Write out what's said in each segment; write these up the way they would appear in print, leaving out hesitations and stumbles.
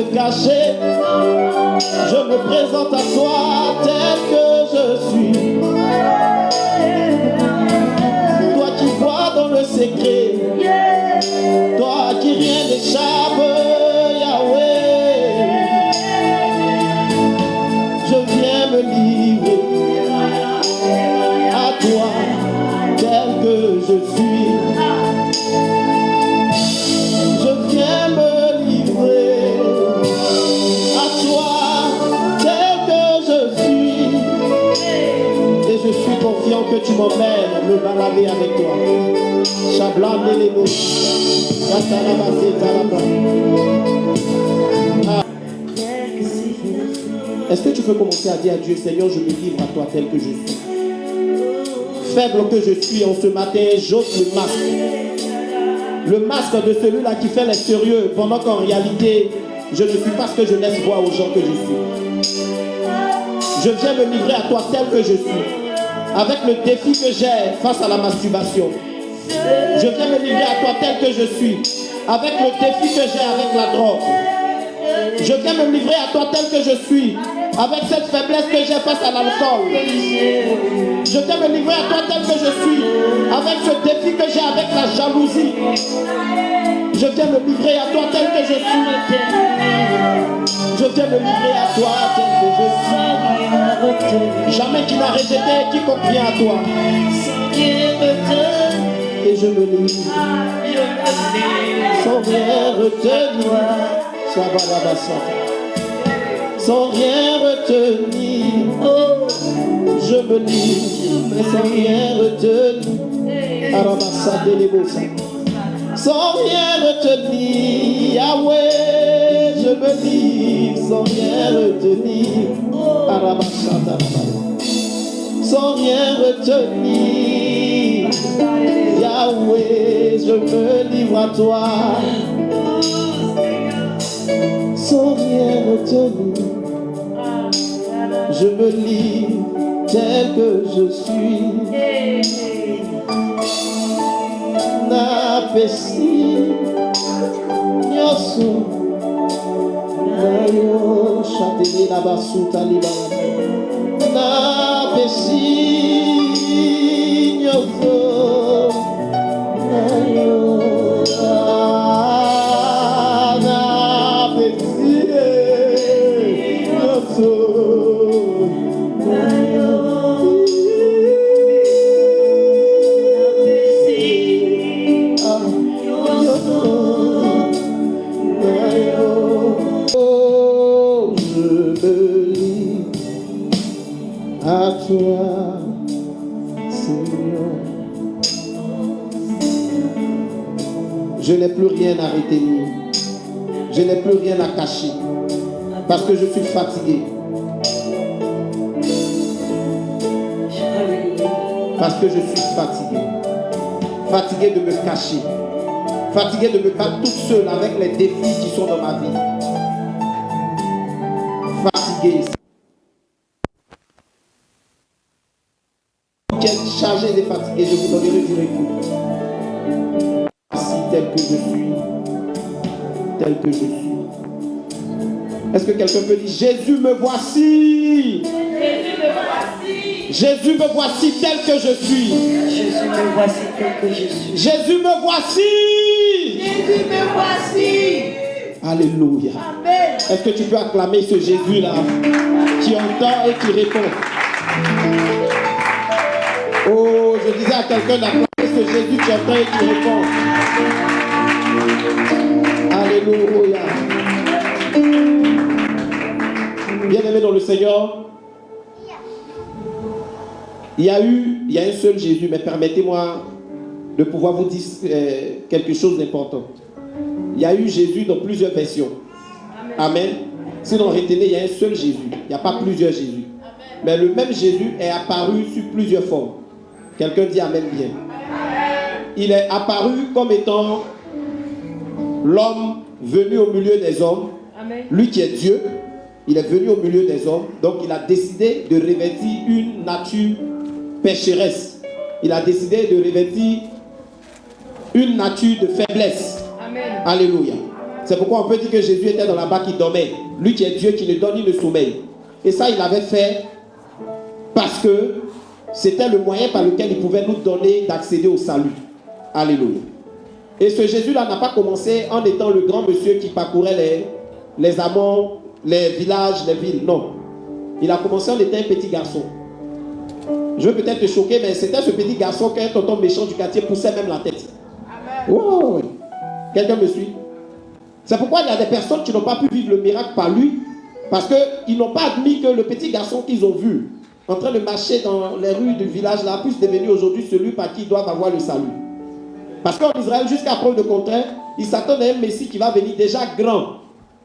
me cacher. Je me présente à toi tel que je suis. Toi qui vois dans le secret, toi à qui rien n'échappe, Yahweh. Je viens me livrer à toi tel que je suis. Je viens me livrer à toi tel que je suis. Et je suis confiant que tu m'emmènes me balader avec toi. Chablan et les mots. Est-ce que tu peux commencer à dire à Dieu, Seigneur, je me livre à toi tel que je suis. Faible que je suis, en ce matin, j'ôte le masque. Le masque de celui-là qui fait les sérieux, pendant qu'en réalité, je ne suis pas ce que je laisse voir aux gens que je suis. Je viens me livrer à toi tel que je suis, avec le défi que j'ai face à la masturbation. Je viens me livrer à toi tel que je suis, avec le défi que j'ai avec la drogue. Je viens me livrer à toi tel que je suis, avec cette faiblesse que j'ai face à l'alcool. Je viens me livrer à toi tel que je suis, avec ce défi que j'ai avec la jalousie. Je viens me livrer à toi tel que je suis. Je viens me livrer à toi tel que je suis. Jamais qui n'a rejeté quiconque vient à toi. Et je me livre sans rien retenir. Sans rien retenir, oh, je me livre sans rien retenir. Sans rien retenir, Yahweh, je me livre sans rien retenir. Sans rien retenir, Yahweh, je me livre à toi. Sans rien retenir, je me livre tel que je suis. Napesi, nyoso, nayo, chateli na basuta libana. Napesi, nyoso, nayo. Toi, Seigneur, je n'ai plus rien à retenir, je n'ai plus rien à cacher, parce que je suis fatigué, parce que je suis fatigué de me cacher, fatigué de me battre toute seule avec les défis qui sont dans ma vie, fatigué. Chargé et fatigué, je vous donnerai du repos. Voici tel que je suis, tel que je suis. Est-ce que quelqu'un peut dire, Jésus me voici? Jésus me voici. Jésus me voici tel que je suis. Jésus me voici tel que je suis. Jésus me voici. Jésus me voici. Alléluia. Amen. Est-ce que tu peux acclamer ce Jésus-là qui entend et qui répond? Oh, je disais à quelqu'un d'acclamer ce Jésus qui entend et qui répond. Alléluia. Bien-aimé dans le Seigneur, il y a un seul Jésus, mais permettez-moi de pouvoir vous dire quelque chose d'important. Il y a eu Jésus dans plusieurs versions. Amen. Sinon, retenez, il y a un seul Jésus. Il n'y a pas plusieurs Jésus. Mais le même Jésus est apparu sous plusieurs formes. Quelqu'un dit Amen bien. Il est apparu comme étant l'homme venu au milieu des hommes. Amen. Lui qui est Dieu, il est venu au milieu des hommes. Donc il a décidé de revêtir une nature pécheresse. Il a décidé de revêtir une nature de faiblesse. Amen. Alléluia. C'est pourquoi on peut dire que Jésus était dans la barque, il dormait. Lui qui est Dieu, qui ne donne ni le sommeil. Et ça, il l'avait fait parce que c'était le moyen par lequel il pouvait nous donner d'accéder au salut. Alléluia. Et ce Jésus-là n'a pas commencé en étant le grand monsieur qui parcourait les amants, les villages, les villes. Non. Il a commencé en étant un petit garçon. Je veux peut-être te choquer, mais c'était ce petit garçon qu'un tonton méchant du quartier poussait même la tête. Oh, quelqu'un me suit? C'est pourquoi il y a des personnes qui n'ont pas pu vivre le miracle par lui, parce qu'ils n'ont pas admis que le petit garçon qu'ils ont vu en train de marcher dans les rues du village là puisse devenir aujourd'hui celui par qui ils doivent avoir le salut. Parce qu'en Israël, jusqu'à preuve de contraire, ils s'attendent à un Messie qui va venir déjà grand.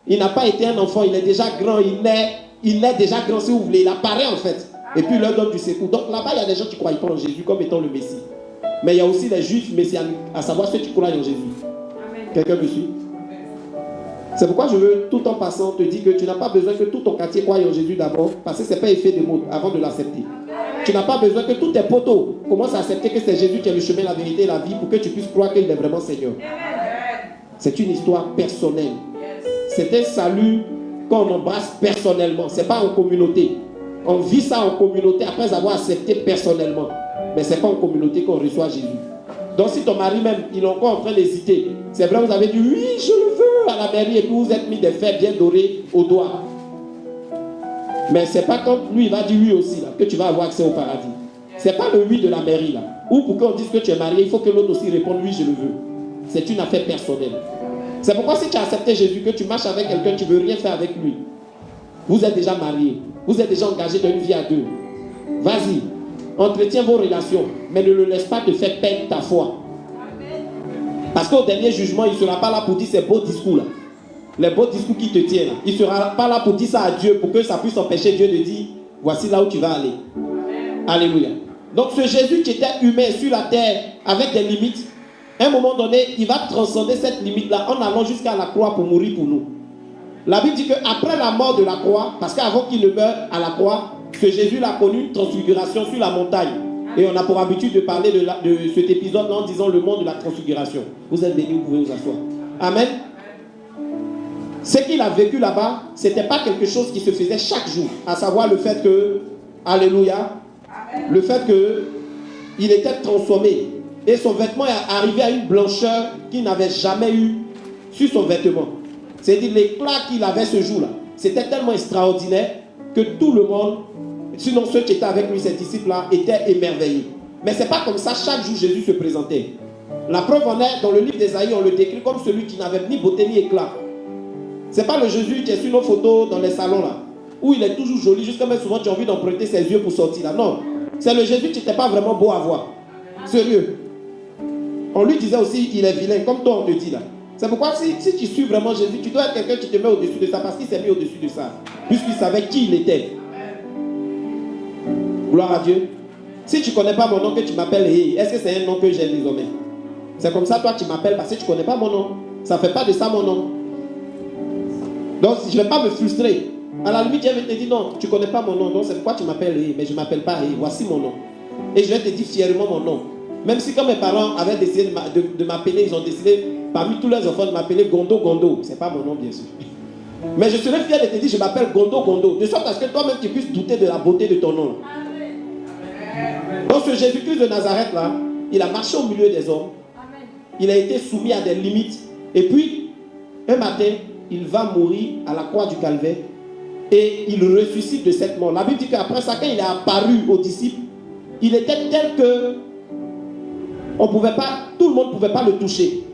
Il n'a pas été un enfant, il est déjà grand, il naît déjà grand si vous voulez, il apparaît en fait. Et puis il leur donne du secours. Donc là-bas, il y a des gens qui ne croient pas en Jésus comme étant le Messie. Mais il y a aussi les juifs messianiques, à savoir ceux qui croient en Jésus. Quelqu'un me suit? C'est pourquoi je veux, tout en passant, te dire que tu n'as pas besoin que tout ton quartier croie en Jésus d'abord, parce que ce n'est pas effet de mode avant de l'accepter. Tu n'as pas besoin que tous tes potos commencent à accepter que c'est Jésus qui est le chemin, la vérité et la vie pour que tu puisses croire qu'il est vraiment Seigneur. C'est une histoire personnelle. C'est un salut qu'on embrasse personnellement. Ce n'est pas en communauté. On vit ça en communauté après avoir accepté personnellement. Mais ce n'est pas en communauté qu'on reçoit Jésus. Donc si ton mari même, il est encore en train d'hésiter, c'est vrai, vous avez dit oui, je le veux à la mairie et puis vous êtes mis des fers bien dorés au doigt. Mais c'est pas quand lui il va dire oui aussi là, que tu vas avoir accès au paradis. C'est pas le oui de la mairie là. Ou pour qu'on dise que tu es marié, il faut que l'autre aussi réponde oui, je le veux. C'est une affaire personnelle. C'est pourquoi si tu as accepté Jésus, que tu marches avec quelqu'un, tu ne veux rien faire avec lui. Vous êtes déjà marié, vous êtes déjà engagé dans une vie à deux. Vas-y, entretiens vos relations, mais ne le laisse pas te faire perdre ta foi. Parce qu'au dernier jugement, il ne sera pas là pour dire ces beaux discours là. Les beaux discours qui te tiennent là. Il ne sera pas là pour dire ça à Dieu, pour que ça puisse empêcher Dieu de dire, voici là où tu vas aller. Alléluia. Donc ce Jésus qui était humain sur la terre, avec des limites, à un moment donné, il va transcender cette limite-là en allant jusqu'à la croix pour mourir pour nous. La Bible dit qu'après la mort de la croix, parce qu'avant qu'il ne meure à la croix, que Jésus a connu une transfiguration sur la montagne. Et on a pour habitude de parler de cet épisode en disant le monde de la transfiguration. Vous êtes bénis, vous pouvez vous asseoir. Amen. Ce qu'il a vécu là-bas, ce n'était pas quelque chose qui se faisait chaque jour. À savoir le fait que, alléluia, le fait qu'il était transformé. Et son vêtement est arrivé à une blancheur qu'il n'avait jamais eu sur son vêtement. C'est-à-dire l'éclat qu'il avait ce jour-là. C'était tellement extraordinaire que tout le monde, sinon ceux qui étaient avec lui, ces disciples-là, étaient émerveillés. Mais ce n'est pas comme ça, chaque jour Jésus se présentait. La preuve en est, dans le livre d'Ésaïe, on le décrit comme celui qui n'avait ni beauté ni éclat. Ce n'est pas le Jésus qui est sur nos photos dans les salons là, où il est toujours joli, jusqu'à même souvent tu as envie d'emprunter ses yeux pour sortir là. Non, c'est le Jésus qui n'était pas vraiment beau à voir. Sérieux. On lui disait aussi, il est vilain, comme toi on te dit là. C'est pourquoi si tu suis vraiment Jésus, tu dois être quelqu'un qui te met au-dessus de ça, parce qu'il s'est mis au-dessus de ça, puisqu'il savait qui il était. Gloire à Dieu. Si tu ne connais pas mon nom, que tu m'appelles Hey, est-ce que c'est un nom que j'aime désormais? C'est comme ça, toi tu m'appelles parce que tu ne connais pas mon nom. Ça ne fait pas de ça mon nom. Donc je ne vais pas me frustrer. À la limite, Dieu va te dire non, tu ne connais pas mon nom, donc c'est pourquoi tu m'appelles Hey, mais je ne m'appelle pas Hey, voici mon nom. Et je vais te dire fièrement mon nom. Même si quand mes parents avaient décidé de m'appeler, ils ont décidé parmi tous leurs enfants de m'appeler Gondo Gondo. Ce n'est pas mon nom bien sûr. Mais je serais fier de te dire je m'appelle Gondo Gondo. De sorte à ce que toi-même tu puisses douter de la beauté de ton nom. Donc ce Jésus-Christ de Nazareth là, il a marché au milieu des hommes. Il a été soumis à des limites. Et puis, un matin, il va mourir à la croix du Calvaire. Et il ressuscite de cette mort. La Bible dit qu'après ça, quand il est apparu aux disciples, il était tel que tout le monde ne pouvait pas le toucher.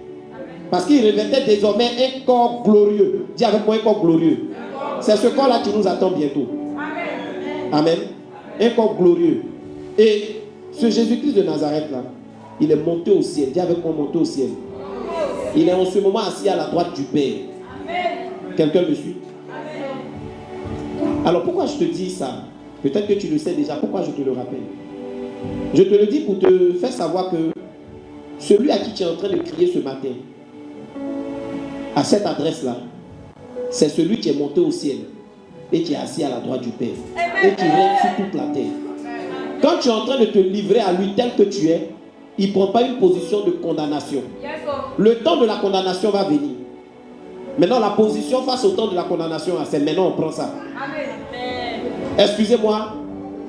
Parce qu'il revêtait désormais un corps glorieux. Dis avec moi un corps glorieux. C'est ce corps-là qui nous attend bientôt. Amen. Un corps glorieux. Et ce Jésus-Christ de Nazareth là, il est monté au ciel. Dis avec moi monté au ciel. Il est en ce moment assis à la droite du Père. Quelqu'un me suit? Alors pourquoi je te dis ça? Peut-être que tu le sais déjà. Pourquoi je te le rappelle? Je te le dis pour te faire savoir que celui à qui tu es en train de crier ce matin, à cette adresse-là, c'est celui qui est monté au ciel et qui est assis à la droite du Père et qui règne sur toute la terre. Quand tu es en train de te livrer à lui tel que tu es, il ne prend pas une position de condamnation. Le temps de la condamnation va venir. Maintenant, la position face au temps de la condamnation, c'est maintenant on prend ça. Amen. Excusez-moi,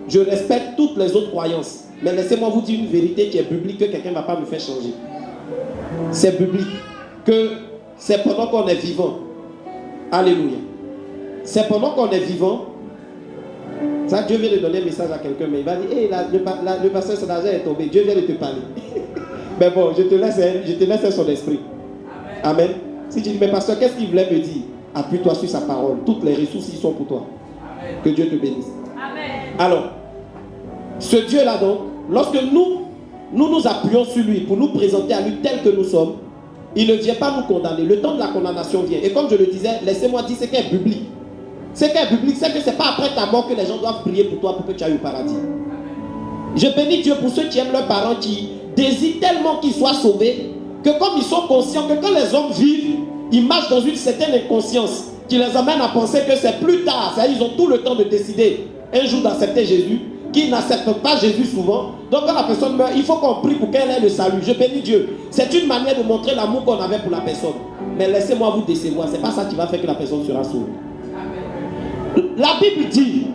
je respecte toutes les autres croyances. Mais laissez-moi vous dire une vérité qui est biblique que quelqu'un ne va pas me faire changer. C'est biblique. Que c'est pendant qu'on est vivant. Alléluia. C'est pendant qu'on est vivant. Ça, Dieu vient de donner un message à quelqu'un, mais il va dire, hey, le pasteur Sadaja est tombé. Dieu vient de te parler. Mais bon, je te laisse son esprit. Amen. Si tu dis, mais pasteur, qu'est-ce qu'il voulait me dire? Appuie-toi sur sa parole. Toutes les ressources y sont pour toi. Amen. Que Dieu te bénisse. Amen. Alors, ce Dieu-là donc, lorsque nous appuyons sur lui pour nous présenter à lui tel que nous sommes, il ne vient pas nous condamner. Le temps de la condamnation vient. Et comme je le disais, laissez-moi dire ce qui est biblique. Ce qui est biblique, c'est que ce n'est pas après ta mort que les gens doivent prier pour toi pour que tu ailles au paradis. Je bénis Dieu pour ceux qui aiment leurs parents, qui désirent tellement qu'ils soient sauvés, que comme ils sont conscients que quand les hommes vivent, ils marchent dans une certaine inconscience qui les amène à penser que c'est plus tard. C'est-à-dire qu'ils ont tout le temps de décider un jour d'accepter Jésus, qui n'acceptent pas Jésus souvent. Donc quand la personne meurt, il faut qu'on prie pour qu'elle ait le salut. Je bénis Dieu. C'est une manière de montrer l'amour qu'on avait pour la personne. Mais laissez-moi vous décevoir. Ce n'est pas ça qui va faire que la personne sera sauvée. La Bible dit,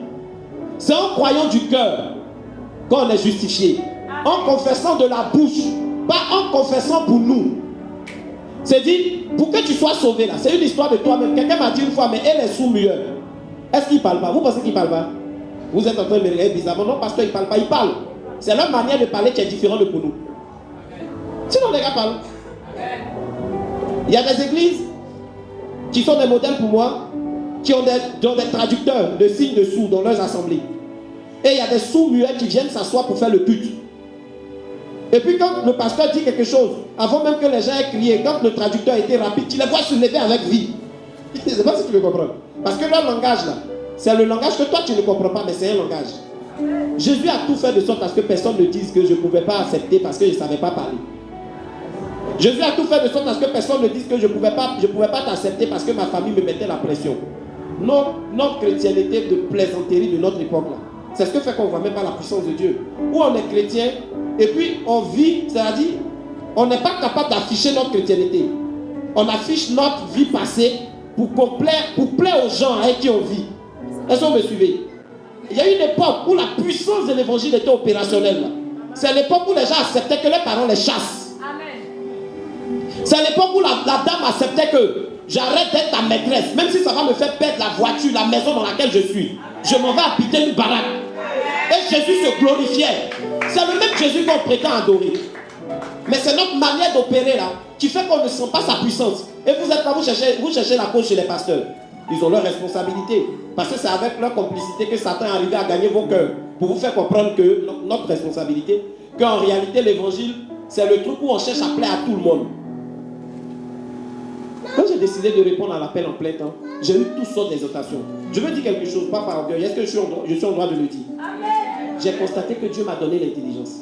c'est en croyant du cœur qu'on est justifié. En confessant de la bouche, pas en confessant pour nous. C'est dit, pour que tu sois sauvé là, c'est une histoire de toi-même. Quelqu'un m'a dit une fois, mais elle est sourd-muette. Est-ce qu'il ne parle pas? Vous pensez qu'il ne parle pas? Vous êtes en train de me regarder bizarrement. Non, parce qu'il ne parle pas, il parle. C'est leur manière de parler qui est différente de pour nous. Sinon, les gars parlent. Il y a des églises qui sont des modèles pour moi, qui ont des traducteurs de signes de sourds dans leurs assemblées. Et il y a des sourds-muets qui viennent s'asseoir pour faire le culte. Et puis quand le pasteur dit quelque chose, avant même que les gens aient crié, quand le traducteur était rapide, tu les vois se lever avec vie. Je ne sais pas si tu veux comprendre. Parce que leur langage là, c'est le langage que toi tu ne comprends pas, mais c'est un langage. Jésus a tout fait de sorte à ce que personne ne dise que je ne pouvais pas accepter parce que je ne savais pas parler. Jésus a tout fait de sorte à ce que personne ne dise que je ne pouvais pas t'accepter parce que ma famille me mettait la pression. Notre chrétienté de plaisanterie de notre époque là, c'est ce que fait qu'on ne voit même pas la puissance de Dieu. Où on est chrétien et puis on vit, c'est-à-dire on n'est pas capable d'afficher notre chrétienté. On affiche notre vie passée pour plaire aux gens avec qui on vit. Est-ce que vous me suivez? Il y a une époque où la puissance de l'évangile était opérationnelle. C'est l'époque où les gens acceptaient que les parents les chassent. C'est l'époque où la dame acceptait que j'arrête d'être ta maîtresse, même si ça va me faire perdre la voiture, la maison dans laquelle je suis. Je m'en vais habiter une baraque. Et Jésus se glorifiait. C'est le même Jésus qu'on prétend adorer. Mais c'est notre manière d'opérer là qui fait qu'on ne sent pas sa puissance. Et vous êtes là, vous cherchez la cause chez les pasteurs. Ils ont leur responsabilité. Parce que c'est avec leur complicité que Satan est arrivé à gagner vos cœurs. Pour vous faire comprendre que notre responsabilité, qu'en réalité l'évangile, c'est le truc où on cherche à plaire à tout le monde. Quand j'ai décidé de répondre à l'appel en plein temps, j'ai eu toutes sortes d'exhortations. Je veux dire quelque chose, pas par orgueil. Est-ce que je suis en droit de le dire? J'ai constaté que Dieu m'a donné l'intelligence.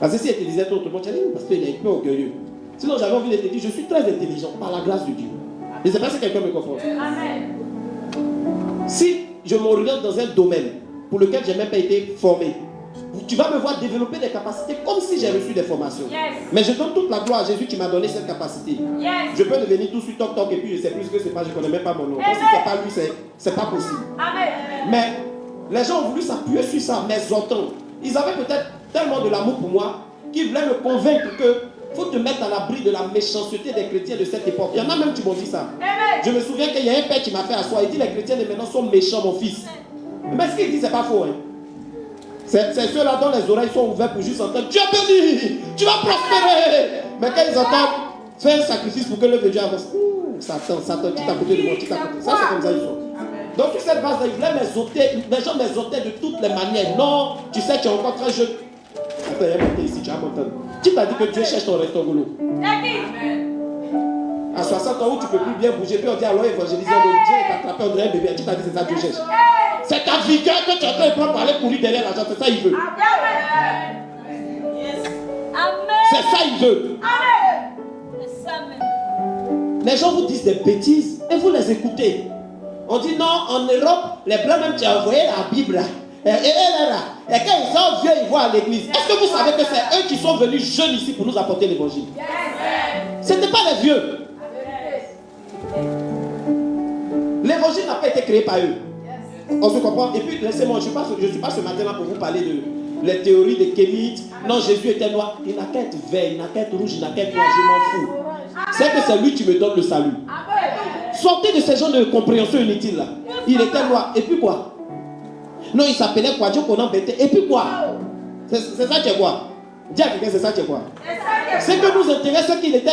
Parce que si elle te disait autrement, tu as dit, parce qu'il est un peu orgueilleux. Sinon, j'avais envie de te dire, je suis très intelligent par la grâce de Dieu. Je ne sais pas si quelqu'un me comprend. Amen. Si je m'oriente dans un domaine pour lequel je n'ai même pas été formé, tu vas me voir développer des capacités comme si j'ai reçu des formations. Yes. Mais je donne toute la gloire à Jésus qui m'a donné cette capacité. Yes. Je peux devenir tout de suite toc et puis je ne sais plus ce que c'est pas, je ne connais même pas mon nom. Donc si ce n'est pas lui, c'est pas possible. Amen. Mais les gens ont voulu s'appuyer sur ça, mes ententes. Ils avaient peut-être tellement de l'amour pour moi qu'ils voulaient me convaincre que faut te mettre à l'abri de la méchanceté des chrétiens de cette époque. Il y en a même qui m'ont dit ça. Amen. Je me souviens qu'il y a un père qui m'a fait asseoir. Il dit les chrétiens de maintenant sont méchants, mon fils. Mais ce qu'il dit, c'est pas faux. Hein. C'est ceux-là dont les oreilles sont ouvertes pour juste entendre Dieu béni, tu vas prospérer. Mais quand ils entendent faire un sacrifice pour que l'œuvre de Dieu avance, Satan, qui t'a côté de moi, qui t'a côté. Ça, c'est comme ça ils sont. Donc, sur cette base-là, ils voulaient m'exhorter. Les gens m'exhortaient de toutes les manières. Non, tu sais, tu es encore très jeune. Attends, il y a monté ici, tu as monté. Qui t'a dit que Dieu cherche ton restaurant? À 60 ans où tu ne peux plus bien bouger, puis on dit alors évangéliser, Dieu est attrapé, on dirait un bébé. Qui t'a dit c'est ça que Dieu cherche? C'est ta vigueur que tu es en train de prendre pour aller courir derrière l'argent, c'est ça il veut. C'est ça il veut. Les gens vous disent des bêtises et vous les écoutez. On dit non, en Europe, les blancs même tu as envoyé la Bible là. Et quand ils sont vieux, ils vont à l'église. Est-ce que vous savez que c'est eux qui sont venus jeunes ici pour nous apporter l'évangile? Ce n'était pas les vieux. L'évangile n'a pas été créé par eux. On se comprend? Et puis, laissez-moi, je ne suis pas ce matin-là pour vous parler de les théories des kémites. Non, Jésus était noir. Il n'a qu'à être vert, il n'a qu'à être rouge, il n'a qu'à être noir. Je m'en fous. C'est que c'est lui qui me donne le salut. Sortez de ces gens de compréhension inutile là. Il était noir. Et puis quoi? Non, il s'appelait quoi? Dieu qu'on embêtait. Et puis quoi? C'est ça qui est quoi? Dis à quelqu'un, c'est ça qui est quoi? Ce que nous intéresse, c'est qu'il était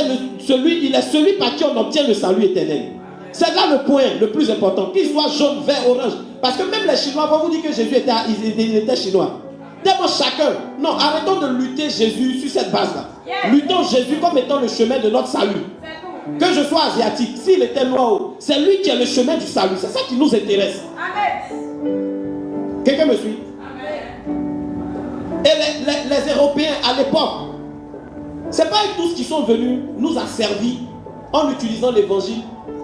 il est celui par qui on obtient le salut éternel. C'est là le point le plus important. Qu'il soit jaune, vert, orange. Parce que même les Chinois vont vous dire que Jésus était chinois. D'abord chacun. Non, arrêtons de lutter Jésus sur cette base-là. Luttons Jésus comme étant le chemin de notre salut. Que je sois asiatique, s'il était noir, c'est lui qui est le chemin du salut. C'est ça qui nous intéresse. Quelqu'un me suit? Et les Européens à l'époque, c'est pas eux tous qui sont venus nous asservir en utilisant l'évangile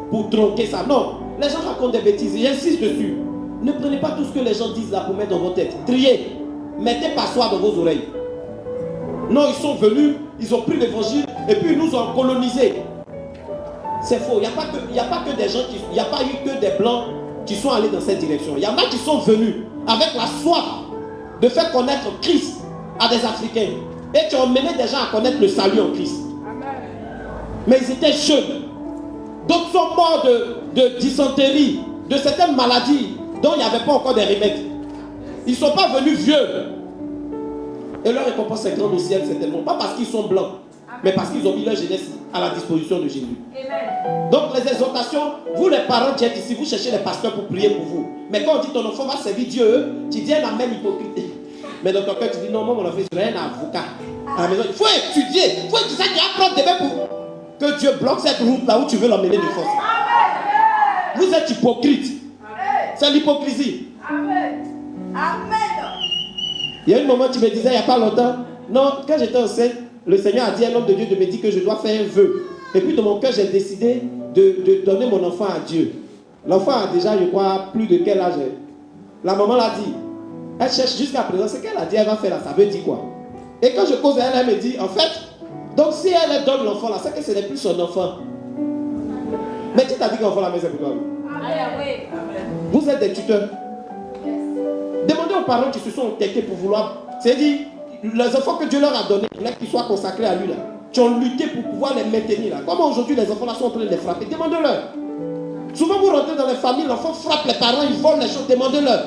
pour tronquer ça. Non, les gens racontent des bêtises. J'insiste dessus. Ne prenez pas tout ce que les gens disent là pour mettre dans vos têtes. Triez. Mettez passoire dans vos oreilles. Non, ils sont venus, ils ont pris l'évangile et puis ils nous ont colonisés. C'est faux. Il n'y a pas que des gens il n'y a pas eu que des blancs qui sont allés dans cette direction. Il y en a qui sont venus avec la soif de faire connaître Christ à des Africains et qui ont mené des gens à connaître le salut en Christ. Mais ils étaient jeunes. D'autres sont morts de dysenterie, de certaines maladies dont il n'y avait pas encore des remèdes. Ils ne sont pas venus vieux. Et leur récompense est grande au ciel, certainement. Pas parce qu'ils sont blancs, mais parce qu'ils ont mis leur jeunesse à la disposition de Jésus. Amen. Donc les exhortations, vous les parents qui êtes ici, vous cherchez les pasteurs pour prier pour vous. Mais quand on dit ton enfant va servir Dieu, tu dis un amen hypocrite. Mais dans ton cœur, tu dis non, moi mon enfant, je serai un avocat. À la maison, il faut étudier. Il faut étudier, tu apprends demain pour que Dieu bloque cette route là où tu veux l'emmener de force. Vous êtes hypocrite. C'est l'hypocrisie. Amen. Il y a un moment, tu me disais il n'y a pas longtemps, non, quand j'étais enceinte, le Seigneur a dit à l'homme de Dieu de me dire que je dois faire un vœu. Et puis de mon cœur, j'ai décidé de donner mon enfant à Dieu. L'enfant a déjà, je crois, plus de quel âge? La maman l'a dit. Elle cherche jusqu'à présent. Ce qu'elle a dit, elle va faire là, ça veut dire quoi? Et quand je cause à elle, elle me dit, en fait, donc si elle donne l'enfant là, c'est que ce n'est plus son enfant. Mais qui t'a dit que l'enfant là, mais c'est pour toi? Vous êtes des tuteurs. Demandez aux parents qui se sont entêtés pour vouloir. C'est-à-dire, les enfants que Dieu leur a donnés, qu'ils soient consacrés à lui là, qui ont lutté pour pouvoir les maintenir là. Comment aujourd'hui les enfants là sont en train de les frapper? Demandez-leur. Souvent vous rentrez dans les familles, l'enfant frappe les parents, ils volent les choses, demandez-leur.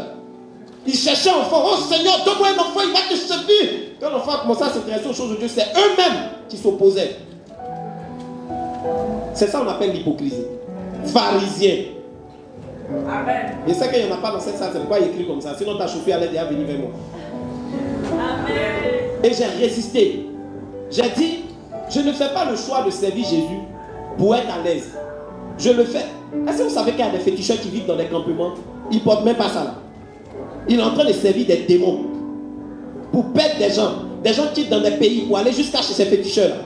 Ils cherchaient un enfant. Oh Seigneur, donne-moi un enfant, il va te servir. Quand l'enfant a commencé à s'intéresser aux choses de Dieu, c'est eux-mêmes qui s'opposaient. C'est ça qu'on appelle l'hypocrisie. Pharisien. Amen. Je sais qu'il n'y en a pas dans cette salle, c'est pourquoi il écrit comme ça. Sinon ta chauffeur allait déjà venir vers moi. Amen. Et j'ai résisté. J'ai dit, je ne fais pas le choix de servir Jésus pour être à l'aise. Je le fais. Est-ce que vous savez qu'il y a des féticheurs qui vivent dans des campements? Ils ne portent même pas ça là. Il est en train de servir des démons pour perdre des gens. Des gens quittent dans des pays pour aller jusqu'à chez ces féticheurs là.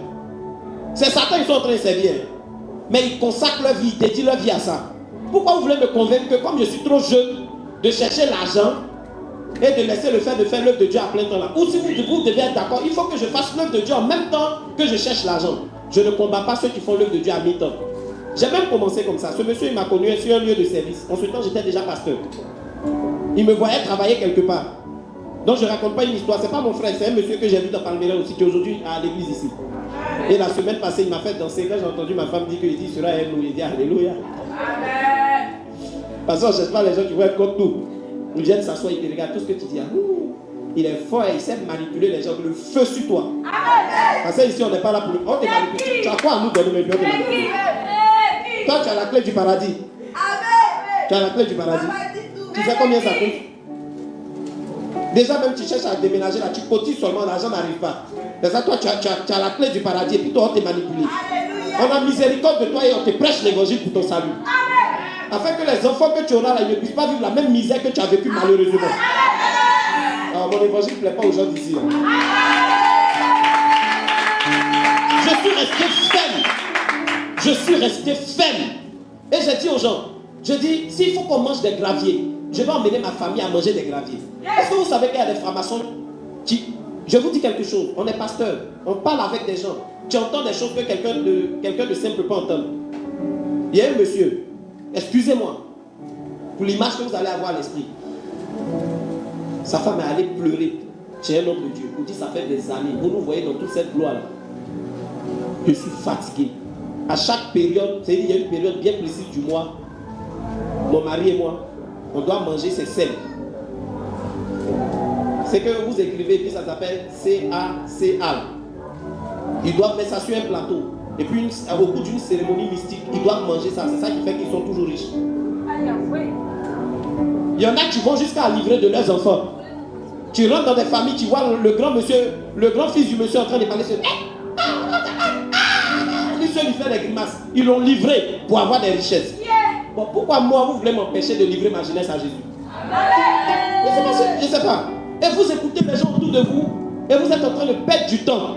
C'est Satan qu'ils sont en train de servir. Mais ils consacrent leur vie, ils dédient leur vie à ça. Pourquoi vous voulez me convaincre que comme je suis trop jeune de chercher l'argent et de laisser le fait de faire l'œuvre de Dieu à plein temps là? Ou si vous devez être d'accord, il faut que je fasse l'œuvre de Dieu en même temps que je cherche l'argent. Je ne combats pas ceux qui font l'œuvre de Dieu à mi-temps. J'ai même commencé comme ça. Ce monsieur il m'a connu sur un lieu de service. En ce temps j'étais déjà pasteur. Il me voyait travailler quelque part. Donc je ne raconte pas une histoire. Ce n'est pas mon frère, c'est un monsieur que j'ai vu dans Palmyra aussi, qui est aujourd'hui à l'église ici. Et la semaine passée, il m'a fait danser. Quand j'ai entendu ma femme dire qu'il dit sera Alléluia, il dit Alléluia. Amen. Parce qu'on ne cherche pas les gens qui vont être contre nous. Ils viennent s'asseoir, ils te regardent tout ce que tu dis. Il est fort et il sait manipuler les gens. Le feu sur toi. Amen. Parce que ici, on n'est pas là pour nous. On te manipule. Tu as quoi à nous donner, mais Dieu te manipule. Toi, tu as la clé du paradis. Amen. Tu as la clé du paradis. Tu sais combien ça coûte? Déjà, même tu cherches à déménager là, tu cotises seulement, l'argent n'arrive pas. Déjà, toi, tu as la clé du paradis et puis toi, on te manipule. On a miséricorde de toi et on te prêche l'évangile pour ton salut. Amen. Afin que les enfants que tu auras là, ils ne puissent pas vivre la même misère que tu as vécu malheureusement. Alors, mon évangile ne plaît pas aux gens d'ici. Je suis resté ferme. Je suis resté ferme. Et j'ai dit aux gens, je dis, s'il faut qu'on mange des graviers, je vais emmener ma famille à manger des graviers. Est-ce que vous savez qu'il y a des francs-maçons qui... Je vous dis quelque chose, on est pasteur, on parle avec des gens. Tu entends des choses que quelqu'un de simple peut pas entendre. Il y a un monsieur, excusez-moi, pour l'image que vous allez avoir à l'esprit. Sa femme est allée pleurer chez un homme de Dieu. Vous dites, ça fait des années. Vous nous voyez dans toute cette gloire-là. Je suis fatigué. À chaque période, c'est-à-dire il y a une période bien précise du mois, mon mari et moi, on doit manger ces sels. C'est que vous écrivez, puis ça s'appelle CACA. Ils doivent mettre ça sur un plateau. Et puis, au bout d'une cérémonie mystique, ils doivent manger ça. C'est ça qui fait qu'ils sont toujours riches. Il y en a qui vont jusqu'à livrer de leurs enfants. Tu rentres dans des familles, tu vois le grand monsieur, le grand fils du monsieur en train de parler. Lui seul, il fait des grimaces. Ils l'ont livré pour avoir des richesses. Bon, pourquoi moi, vous voulez m'empêcher de livrer ma jeunesse à Jésus? Je ne sais pas. Et vous écoutez les gens autour de vous et vous êtes en train de perdre du temps.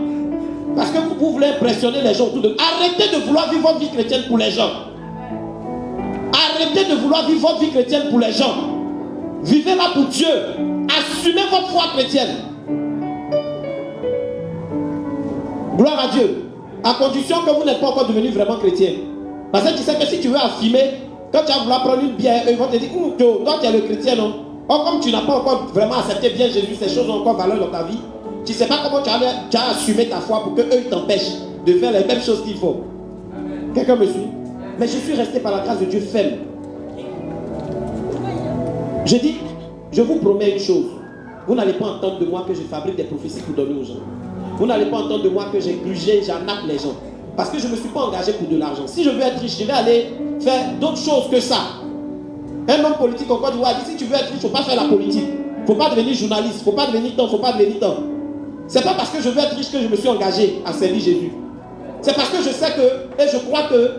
Parce que vous voulez impressionner les gens autour de vous. Arrêtez de vouloir vivre votre vie chrétienne pour les gens. Arrêtez de vouloir vivre votre vie chrétienne pour les gens. Vivez-la pour Dieu. Assumez votre foi chrétienne. Gloire à Dieu. À condition que vous n'êtes pas encore devenu vraiment chrétien. Parce que tu sais que si tu veux affirmer, quand tu vas vouloir prendre une bière, ils vont te dire, toi tu es le chrétien, non? Or, comme tu n'as pas encore vraiment accepté bien Jésus, ces choses ont encore valeur dans ta vie. Tu ne sais pas comment tu as assumé ta foi pour qu'eux ils t'empêchent de faire les mêmes choses qu'il faut. Quelqu'un me suit? Mais je suis resté par la grâce de Dieu ferme. Je dis, je vous promets une chose. Vous n'allez pas entendre de moi que je fabrique des prophéties pour donner aux gens. Vous n'allez pas entendre de moi que j'arnaque les gens. Parce que je ne me suis pas engagé pour de l'argent. Si je veux être riche, je vais aller faire d'autres choses que ça. Un homme politique en Côte d'Ivoire dit, si tu veux être riche, il ne faut pas faire la politique. Il ne faut pas devenir journaliste. Il ne faut pas devenir tant, il ne faut pas devenir tant. Ce n'est pas parce que je veux être riche que je me suis engagé à servir Jésus. C'est parce que je sais que, et je crois que,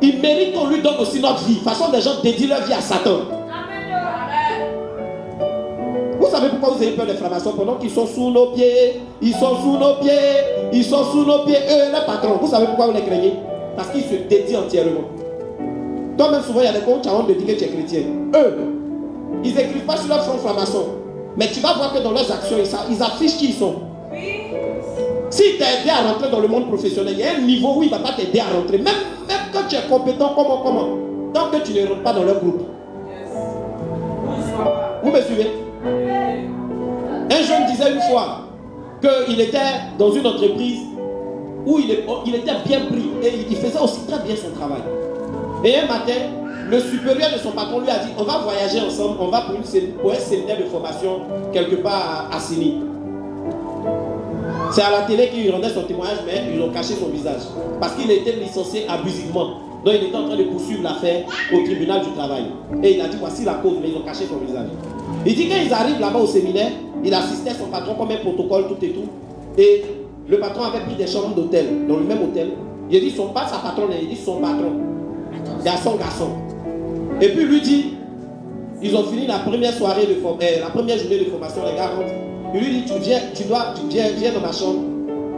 il mérite qu'on lui donne aussi notre vie. De toute façon, des gens dédient leur vie à Satan. Vous savez pourquoi vous avez peur des francs-maçons pendant qu'ils sont sous nos pieds? Ils sont sous nos pieds. Ils sont sous nos pieds. Eux, les patrons. Vous savez pourquoi vous les craignez? Parce qu'ils se dédient entièrement. Toi-même, souvent, il y a des gens qui ont honte de dire que tu es chrétien. Eux, ils n'écrivent pas sur leur front franc-maçon. Mais tu vas voir que dans leurs actions, ils affichent qui ils sont. S'il t'a aidé à rentrer dans le monde professionnel, il y a un niveau où il ne va pas t'aider à rentrer. Même quand tu es compétent, comment? Tant que tu ne rentres pas dans leur groupe. Vous me suivez? Un jeune disait une fois qu'il était dans une entreprise où il était bien pris et il faisait aussi très bien son travail. Et un matin, le supérieur de son patron lui a dit, on va voyager ensemble, on va pour un séminaire de formation quelque part à Sini. C'est à la télé qu'il rendait son témoignage, mais ils ont caché son visage. Parce qu'il était licencié abusivement. Donc il était en train de poursuivre l'affaire au tribunal du travail. Et il a dit, voici la cause, mais ils ont caché son visage. Il dit qu'ils arrivent là-bas au séminaire, il assistait son patron comme un protocole, tout et tout. Et le patron avait pris des chambres d'hôtel, dans le même hôtel. Il a dit, pas sa patronne, il dit son patron. Garçon. Et puis lui dit, ils ont fini la première soirée la première journée de formation, les gars rentrent. Il lui dit, viens dans ma chambre,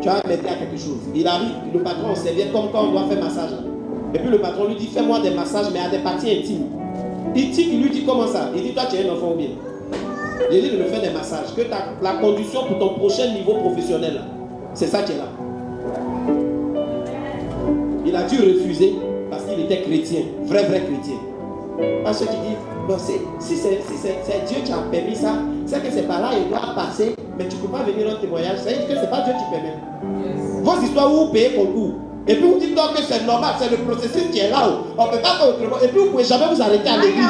tu vas m'aider à quelque chose. Il arrive, le patron, on serviette comme quand on doit faire massage. Et puis le patron lui dit, fais-moi des massages, mais à des parties intimes. Il lui dit, comment ça? Il dit, toi tu es un enfant ou bien? Il dit de me faire des massages. Que la condition pour ton prochain niveau professionnel, c'est ça qui est là. Il a dû refuser parce qu'il était chrétien, vrai chrétien. Parce qu'il dit, bon, si c'est Dieu qui a permis ça, c'est que c'est par là, il doit passer, mais tu ne peux pas venir en témoignage. Ça veut dire que ce n'est pas Dieu qui permet. Yes. Vos histoires où vous payez concours. Et puis vous dites donc que c'est normal, c'est le processus qui est là. On ne peut pas faire autrement. Et puis vous ne pouvez jamais vous arrêter à l'église.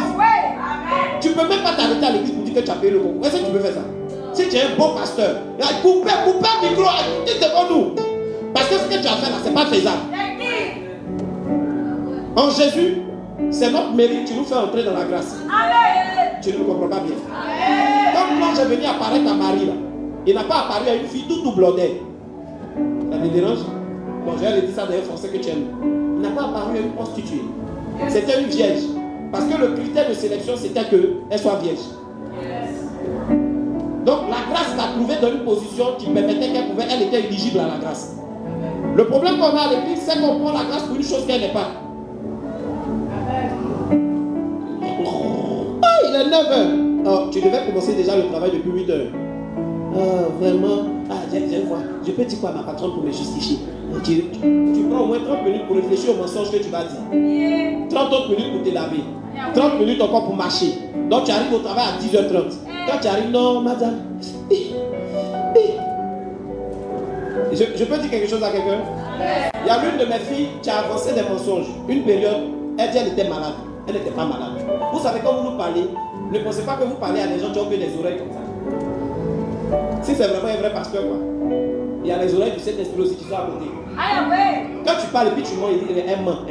Tu ne peux même pas t'arrêter à l'église pour dire que tu as payé le concours. Est-ce que tu peux faire ça? Si tu es un bon pasteur, coupez le micro, dites devant nous. Parce que ce que tu as fait là, ce n'est pas faisable. En Jésus, c'est notre mérite qui nous fait entrer dans la grâce. Amen. Tu ne me comprends pas bien. Comme quand j'ai venu apparaître à Marie, là, il n'a pas apparu à une fille tout blondée. Ça me dérange? Bon, je vais dire ça dans un français que tu aimes. Il n'a pas apparu à une prostituée. C'était une vierge. Parce que le critère de sélection, c'était qu'elle soit vierge. Donc la grâce l'a trouvée dans une position qui permettait qu'elle était éligible à la grâce. Le problème qu'on a à l'église, c'est qu'on prend la grâce pour une chose qu'elle n'est pas. Il est 9h. Oh, tu devais commencer déjà le travail depuis 8h. Vraiment, Ah, viens voir. Je peux dire quoi à ma patronne pour me justifier? Tu prends au moins 30 minutes pour réfléchir au mensonge que tu vas dire. 30 autres minutes pour te laver. 30 minutes encore pour marcher. Donc tu arrives au travail à 10h30. Quand tu arrives, non, madame. Je peux dire quelque chose à quelqu'un? Il y a l'une de mes filles qui a avancé des mensonges. Une période, elle dit qu'elle était malade. Elle n'était pas malade. Vous savez, quand vous nous parlez, ne pensez pas que vous parlez à des gens qui ont que des oreilles comme ça. Si c'est vraiment un vrai pasteur, quoi. Il y a les oreilles du Saint-Esprit aussi qui sont à côté. Quand tu parles et puis tu mens, il dit elle ment.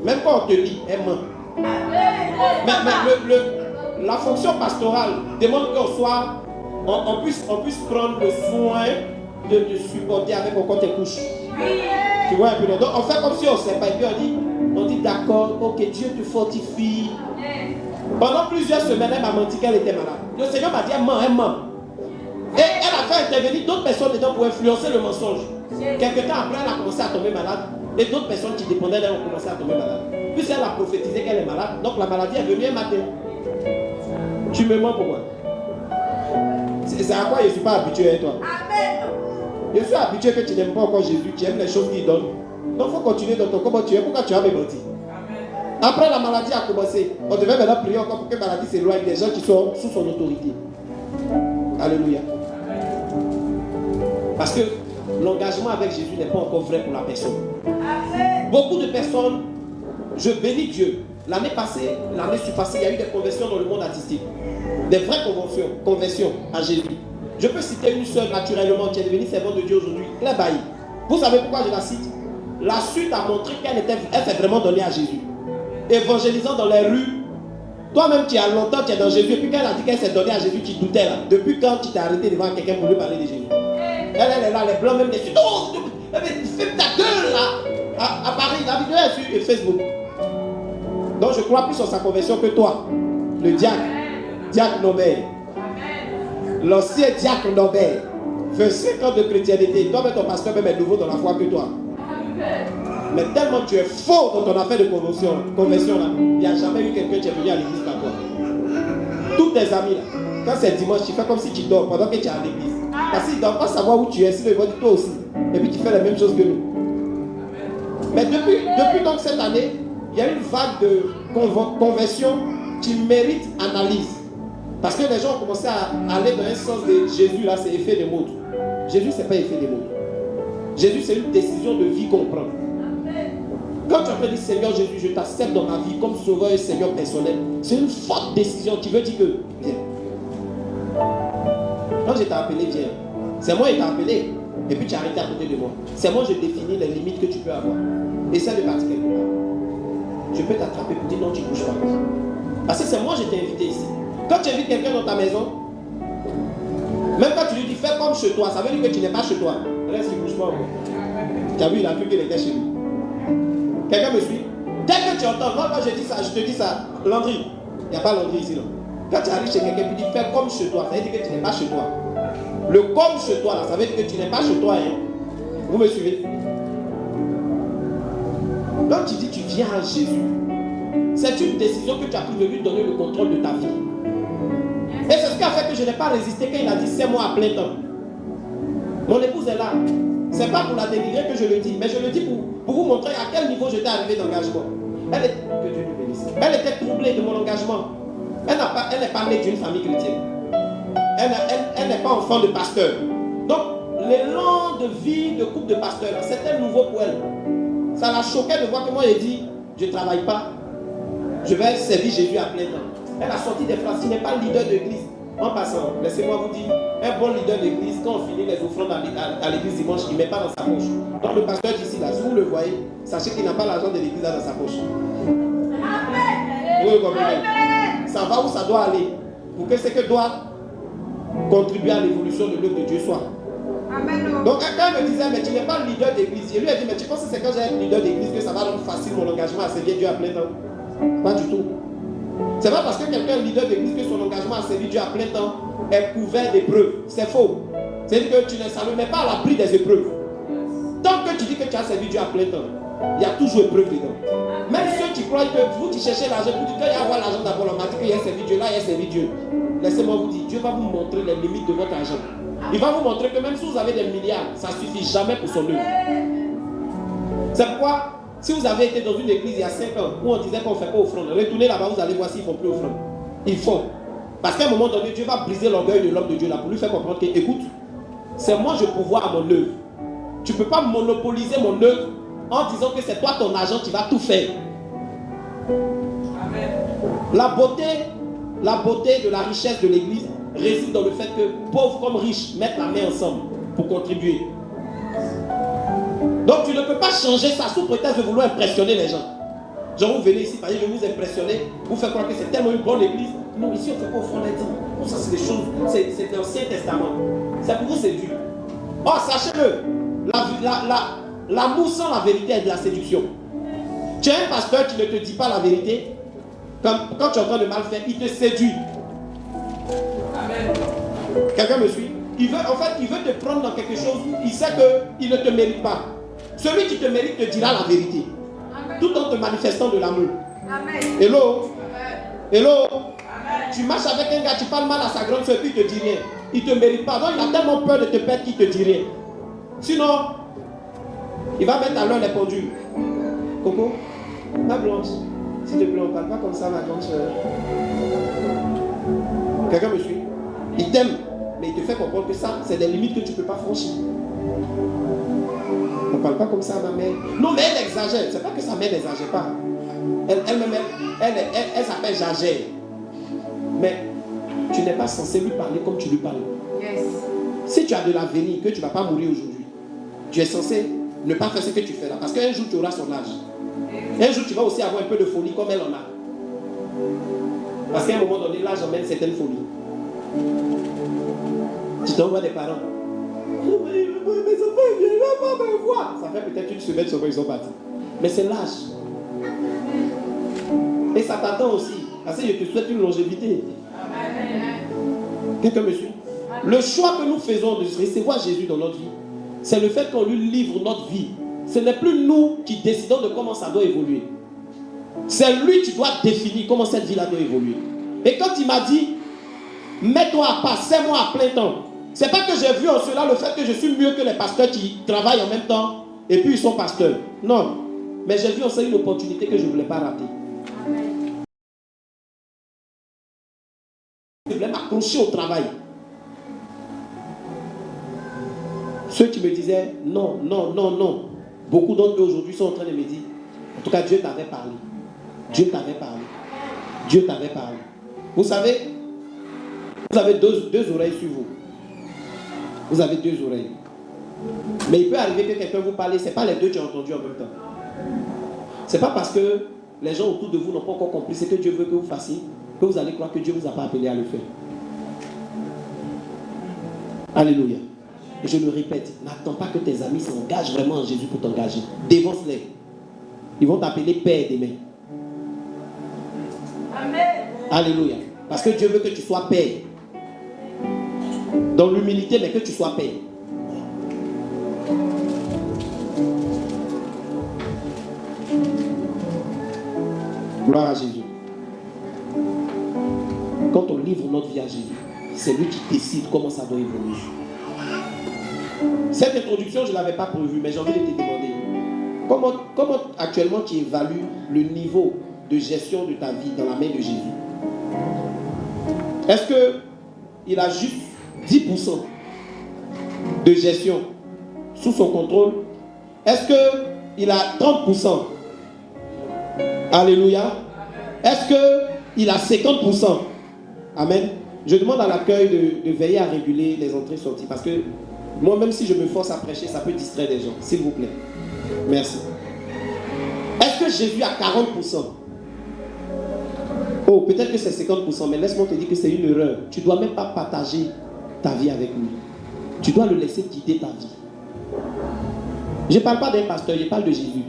Même quand on te lit, elle ment. Mais la fonction pastorale demande qu'on puisse prendre le soin de te supporter avec encore tes couches. Tu vois un peu. Donc on fait comme si on ne sait pas. Et puis on dit d'accord, ok, Dieu te fortifie. Pendant plusieurs semaines, elle m'a menti qu'elle était malade. Le Seigneur m'a dit elle ment. Et elle a fait intervenir d'autres personnes dedans pour influencer le mensonge. Quelque temps après, elle a commencé à tomber malade. Et d'autres personnes qui dépendaient d'elle ont commencé à tomber malade. Puis elle a prophétisé qu'elle est malade. Donc la maladie est venue un matin. Tu me mens pourquoi? C'est à quoi je ne suis pas habitué avec toi. Je suis habitué que tu n'aimes pas encore Jésus. Tu aimes les choses qu'il donne. Donc il faut continuer dans ton comment tu es. Pourquoi tu as me menti? Après la maladie a commencé. On devait maintenant prier encore pour que la maladie s'éloigne des gens qui sont sous son autorité. Alléluia. Parce que l'engagement avec Jésus n'est pas encore vrai pour la personne. Beaucoup de personnes, je bénis Dieu. L'année surpassée, il y a eu des conversions dans le monde artistique. Des vraies conversions à Jésus. Je peux citer une sœur naturellement qui est devenue servante de Dieu aujourd'hui, Claire Bailly. Vous savez pourquoi je la cite? La suite a montré qu'elle s'est vraiment donnée à Jésus. Évangélisant dans les rues. Toi-même, tu as longtemps, tu es dans Jésus. Et puis quand elle a dit qu'elle s'est donnée à Jésus, tu doutais là. Depuis quand tu t'es arrêté devant quelqu'un pour lui parler de Jésus? Elle est là, les blancs même dessus. Oh, fais ta gueule là. À Paris, la vidéo est sur Facebook. Donc je crois plus en sa conversion que toi. Le diacre Nobel. L'ancien diacre Nobel. Fait 5 ans de chrétienté. Toi-même, ton pasteur même est nouveau dans la foi que toi. Mais tellement tu es faux dans ton affaire de conversion là, il n'y a jamais eu quelqu'un qui est venu à l'église par toi. Tous tes amis là, quand c'est dimanche, tu fais comme si tu dors pendant que tu es à l'église. Parce qu'ils ne doivent pas savoir où tu es, sinon ils vont dire toi aussi. Et puis tu fais la même chose que nous. Mais depuis donc cette année, il y a une vague de conversion qui mérite analyse. Parce que les gens ont commencé à aller dans un sens de Jésus là, c'est effet de mode. Jésus, c'est pas effet de mode. Jésus, c'est une décision de vie qu'on prend. Quand tu as dit Seigneur Jésus, je t'accepte dans ma vie comme sauveur et Seigneur personnel, c'est une forte décision qui veut dire que viens. Quand je t'ai appelé, viens. C'est moi qui t'ai appelé. Et puis tu as arrêté à côté de moi. C'est moi qui définis les limites que tu peux avoir. Essaie de partir quelque part. Je peux t'attraper pour dire non, tu ne bouges pas. Parce que c'est moi qui t'ai invité ici. Quand tu invites quelqu'un dans ta maison, même quand tu lui dis fais comme chez toi, ça veut dire que tu n'es pas chez toi. Reste, il ne bouge pas. Tu as vu, il a cru qu'il était chez lui. Quelqu'un me suit? Dès que tu entends, moi quand je dis ça, je te dis ça, Landry. Il n'y a pas Landry ici, non. Quand tu arrives chez quelqu'un, tu dis fais comme chez toi, ça veut dire que tu n'es pas chez toi. Le comme chez toi, là, ça veut dire que tu n'es pas chez toi. Hein. Vous me suivez? Donc tu dis tu viens à Jésus. C'est une décision que tu as prise de lui donner le contrôle de ta vie. Et c'est ce qui a fait que je n'ai pas résisté quand il a dit c'est moi à plein temps. Mon épouse est là. C'est pas pour la délivrer que je le dis, mais je le dis pour vous montrer à quel niveau j'étais arrivé d'engagement. Que Dieu nous bénisse. Elle était troublée de mon engagement. Elle n'est pas née d'une famille chrétienne. Elle n'est pas enfant de pasteur. Donc, l'élan de vie de couple de pasteurs, c'était nouveau pour elle. Ça la choquait de voir que moi j'ai dit, je ne travaille pas, je vais servir Jésus à plein temps. Elle a sorti des phrases, il n'est pas leader d'église. En passant, laissez-moi vous dire, un bon leader d'église, quand on finit les offrandes à l'église dimanche, il ne met pas dans sa poche. Donc le pasteur d'ici, là, si vous le voyez, sachez qu'il n'a pas l'argent de l'église dans sa poche. Vous le comprenez? Ça va où ça doit aller, pour que ce que doit contribuer à l'évolution de l'œuvre de Dieu soit. Donc quand elle me disait, mais tu n'es pas le leader d'église, je lui ai dit, mais tu penses que c'est quand j'ai un leader d'église que ça va rendre facile mon engagement à servir Dieu à plein temps? Pas du tout. C'est pas parce que quelqu'un est leader d'église que son engagement à servir Dieu à plein temps est couvert d'épreuves. C'est faux. C'est-à-dire que ça ne met pas à l'abri des épreuves. Tant que tu dis que tu as servi Dieu à plein temps, il y a toujours épreuve dedans. Même ceux qui croient que vous qui cherchez l'argent, vous dites qu'il y a avoir l'argent d'abord, on m'a dit qu'il y a servi Dieu, là il y a servi Dieu. Laissez-moi vous dire, Dieu va vous montrer les limites de votre argent. Il va vous montrer que même si vous avez des milliards, ça ne suffit jamais pour son œuvre. C'est pourquoi, si vous avez été dans une église il y a 5 ans où on disait qu'on ne fait pas offrande, retournez là-bas, vous allez voir s'ils ne font plus offrande. Ils font. Parce qu'à un moment donné, Dieu va briser l'orgueil de l'homme de Dieu là pour lui faire comprendre que, écoute, c'est moi je pouvoir à mon œuvre. Tu ne peux pas monopoliser mon œuvre en disant que c'est toi ton argent qui va tout faire. Amen. La beauté de la richesse de l'église réside dans le fait que pauvres comme riches mettent la main ensemble pour contribuer. Donc tu ne peux pas changer ça sous prétexte de vouloir impressionner les gens. Genre vous venez ici, par exemple, je vais vous impressionner, vous faites croire que c'est tellement une bonne église. Non, ici on ne fait pas au fond des dîmes. Ça c'est des choses, c'est l'Ancien Testament. C'est pour vous séduire. Oh, sachez-le, l'amour sans la vérité est de la séduction. Tu as un pasteur qui ne te dit pas la vérité, quand tu es en train de mal faire, il te séduit. Amen. Quelqu'un me suit? Il veut te prendre dans quelque chose, il sait qu'il ne te mérite pas. Celui qui te mérite te dira la vérité. Amen. Tout en te manifestant de l'amour. Amen. Hello? Amen. Hello? Amen. Tu marches avec un gars, tu parles mal à sa grande soeur, puis il ne te dit rien. Il ne te mérite pas. Donc il a tellement peur de te perdre qu'il ne te dit rien. Sinon, il va mettre à l'heure les pendules. Coco, ma blanche, s'il te plaît, on ne parle pas comme ça, ma grande soeur. Quelqu'un me suit? Il t'aime, mais il te fait comprendre que ça, c'est des limites que tu ne peux pas franchir. On ne parle pas comme ça à ma mère. Non, mais elle exagère. C'est pas que sa mère n'exagère pas. Elle s'appelle Jagère. Mais tu n'es pas censé lui parler comme tu lui parles. Yes. Si tu as de l'avenir, que tu ne vas pas mourir aujourd'hui, tu es censé ne pas faire ce que tu fais là. Parce qu'un jour, tu auras son âge. Un jour, tu vas aussi avoir un peu de folie comme elle en a. Parce qu'à un moment donné, l'âge emmène certaines folies. Tu t'envoies des parents. Mes enfants, ils ne viennent pas me voir. Ça fait peut-être une semaine qu'ils sont partis. Mais c'est l'âge. Et ça t'attend aussi. Parce que je te souhaite une longévité. Quelqu'un me suit? Le choix que nous faisons de recevoir Jésus dans notre vie, c'est le fait qu'on lui livre notre vie. Ce n'est plus nous qui décidons de comment ça doit évoluer. C'est lui qui doit définir comment cette vie-là doit évoluer. Et quand il m'a dit, mets-toi à part, sers-moi à plein temps, c'est pas que j'ai vu en cela le fait que je suis mieux que les pasteurs qui travaillent en même temps et puis ils sont pasteurs. Non. Mais j'ai vu en cela une opportunité que je ne voulais pas rater. Je voulais m'accrocher au travail. Ceux qui me disaient non, non, non, non. Beaucoup d'entre eux aujourd'hui sont en train de me dire, en tout cas Dieu t'avait parlé. Dieu t'avait parlé. Dieu t'avait parlé. Vous savez, vous avez deux oreilles sur vous. Vous avez deux oreilles. Mais il peut arriver que quelqu'un vous parle, ce n'est pas les deux qui ont entendu en même temps. Ce n'est pas parce que les gens autour de vous n'ont pas encore compris ce que Dieu veut que vous fassiez, que vous allez croire que Dieu ne vous a pas appelé à le faire. Alléluia. Et je le répète, n'attends pas que tes amis s'engagent vraiment en Jésus pour t'engager. Dévance-les. Ils vont t'appeler Père demain. Amen. Alléluia. Parce que Dieu veut que tu sois Père. Dans l'humilité, mais que tu sois Père. Gloire à Jésus. Quand on livre notre vie à Jésus, c'est lui qui décide comment ça doit évoluer. Cette introduction, je ne l'avais pas prévue, mais j'ai envie de te demander, comment actuellement tu évalues le niveau de gestion de ta vie dans la main de Jésus? Est-ce qu'il a juste 10% de gestion sous son contrôle? Est-ce qu'il a 30%? Alléluia. Est-ce qu'il a 50%? Amen. Je demande à l'accueil de veiller à réguler les entrées-sorties parce que moi, même si je me force à prêcher, ça peut distraire les gens. S'il vous plaît. Merci. Est-ce que Jésus a 40%? Oh, peut-être que c'est 50%, mais laisse-moi te dire que c'est une erreur. Tu ne dois même pas partager ta vie avec lui. Tu dois le laisser guider ta vie. Je ne parle pas d'un pasteur, je parle de Jésus.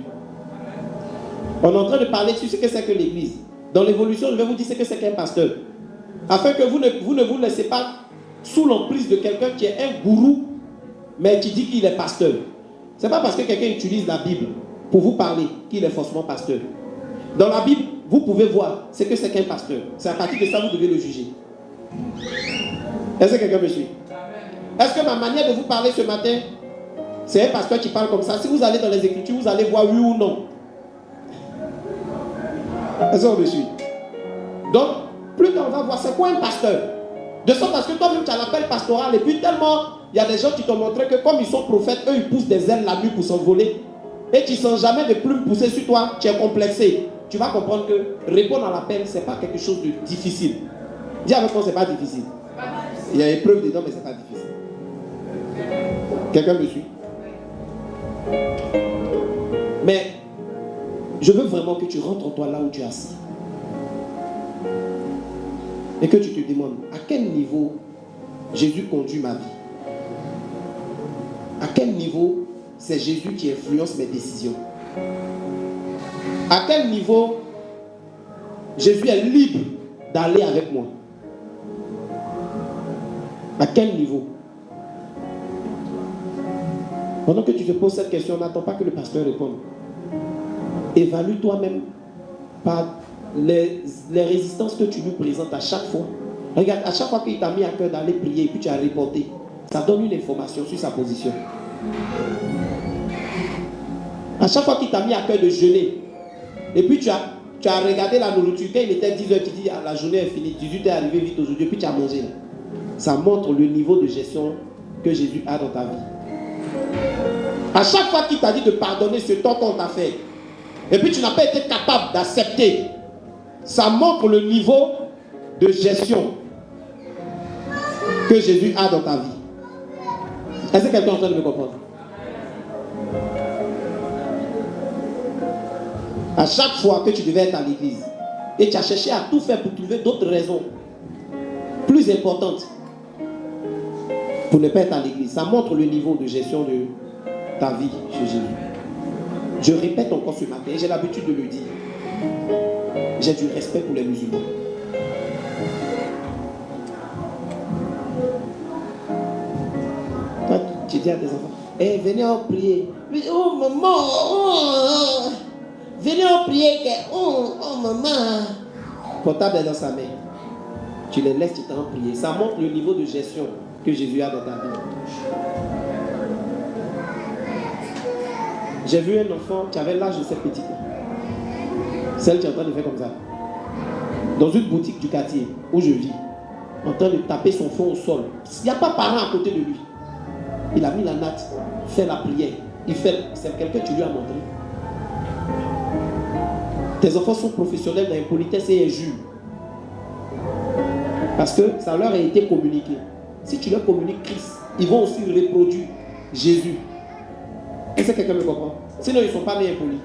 On est en train de parler sur ce que c'est que l'Église. Dans l'évolution, je vais vous dire ce que c'est qu'un pasteur. Afin que vous ne vous laissez pas sous l'emprise de quelqu'un qui est un gourou, mais qui dit qu'il est pasteur. Ce n'est pas parce que quelqu'un utilise la Bible pour vous parler qu'il est forcément pasteur. Dans la Bible, vous pouvez voir ce que c'est qu'un pasteur. C'est à partir de ça que vous devez le juger. Est-ce que quelqu'un me suit? Est-ce que ma manière de vous parler ce matin, c'est un pasteur qui parle comme ça? Si vous allez dans les Écritures, vous allez voir oui ou non. Est-ce qu'on me suit? Donc, plus tard on va voir c'est quoi un pasteur. De sorte parce que toi-même tu as l'appel pastoral et puis tellement il y a des gens qui t'ont montré que comme ils sont prophètes, eux ils poussent des ailes la nuit pour s'envoler et tu ne sens jamais de plumes pousser sur toi, tu es complexé. Tu vas comprendre que répondre à l'appel, ce n'est pas quelque chose de difficile. Dis avec moi, ce n'est pas difficile. Il y a épreuve dedans, mais ce n'est pas difficile. Quelqu'un me suit? Mais je veux vraiment que tu rentres en toi là où tu es assis. Et que tu te demandes, à quel niveau Jésus conduit ma vie? À quel niveau c'est Jésus qui influence mes décisions? À quel niveau Jésus est libre d'aller avec moi? À quel niveau? Pendant que tu te poses cette question, n'attends pas que le pasteur réponde. Évalue toi-même par les résistances que tu lui présentes à chaque fois. Regarde, à chaque fois qu'il t'a mis à cœur d'aller prier et puis tu as reporté, ça donne une information sur sa position. À chaque fois qu'il t'a mis à cœur de jeûner, et puis tu as regardé la nourriture, quand il était 10h, tu dis ah, la journée est finie, 18h est arrivé vite aujourd'hui, puis tu as mangé. Ça montre le niveau de gestion que Jésus a dans ta vie. À chaque fois qu'il t'a dit de pardonner ce tort qu'on t'a fait, et puis tu n'as pas été capable d'accepter, ça montre le niveau de gestion que Jésus a dans ta vie. Est-ce que quelqu'un est en train de me comprendre? À chaque fois que tu devais être à l'église et tu as cherché à tout faire pour trouver d'autres raisons plus importantes pour ne pas être à l'église, ça montre le niveau de gestion de ta vie chez Jésus. Je répète encore ce matin, et j'ai l'habitude de le dire. J'ai du respect pour les musulmans. Toi, tu dis à tes enfants, hey, venez en prier. Oh maman, oh, venez en prier. Oh maman. Portable est dans sa main. Tu les laisses, tu t'en prier. Ça montre le niveau de gestion que Jésus a dans ta vie. J'ai vu un enfant qui avait l'âge de cette petite. Celle qui est en train de faire comme ça. Dans une boutique du quartier où je vis. En train de taper son front au sol. Il n'y a pas parent à côté de lui. Il a mis la natte, fait la prière. C'est quelqu'un que tu lui as montré. Tes enfants sont professionnels dans l'impolitesse et injure. Parce que ça leur a été communiqué. Si tu leur communiques Christ, ils vont aussi reproduire Jésus. Est-ce que quelqu'un me comprend? Sinon, ils ne sont pas nés impolis.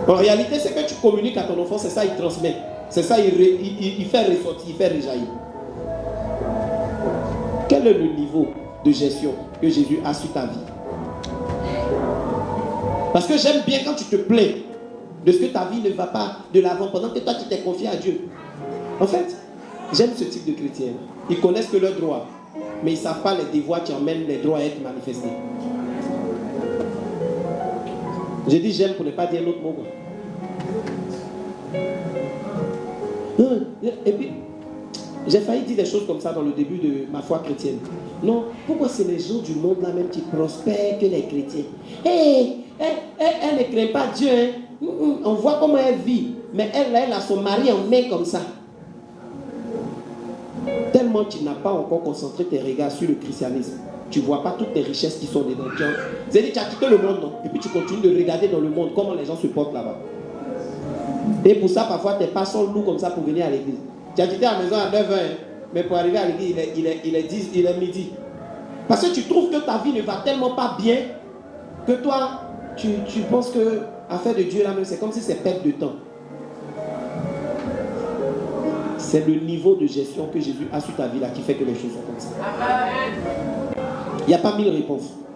En réalité, ce que tu communiques à ton enfant, c'est ça il transmet. C'est ça il fait ressortir, il fait réjaillir. Quel est le niveau de gestion que Jésus a sur ta vie? Parce que j'aime bien quand tu te plains de ce que ta vie ne va pas de l'avant pendant que toi tu t'es confié à Dieu. En fait, j'aime ce type de chrétiens. Ils connaissent que leurs droits, mais ils ne savent pas les devoirs qui emmènent les droits à être manifestés. J'ai dit j'aime pour ne pas dire l'autre mot. Et puis, j'ai failli dire des choses comme ça dans le début de ma foi chrétienne. Non, pourquoi c'est les gens du monde là même qui prospèrent que les chrétiens? Elle ne craint pas Dieu. Hein? On voit comment elle vit. Mais elle a son mari en main comme ça. Tellement tu n'as pas encore concentré tes regards sur le christianisme. Tu ne vois pas toutes les richesses qui sont dedans. C'est-à-dire tu as quitté le monde, non? Et puis tu continues de regarder dans le monde comment les gens se portent là-bas. Et pour ça, parfois, tes pas sont lourds comme ça pour venir à l'église. Tu as quitté la maison à 9h, mais pour arriver à l'église, il est midi. Parce que tu trouves que ta vie ne va tellement pas bien que toi, tu penses que affaire de Dieu là même, c'est comme si c'est perte de temps. C'est le niveau de gestion que Jésus a sur ta vie là qui fait que les choses sont comme ça. Il n'y a pas 1000 réponses.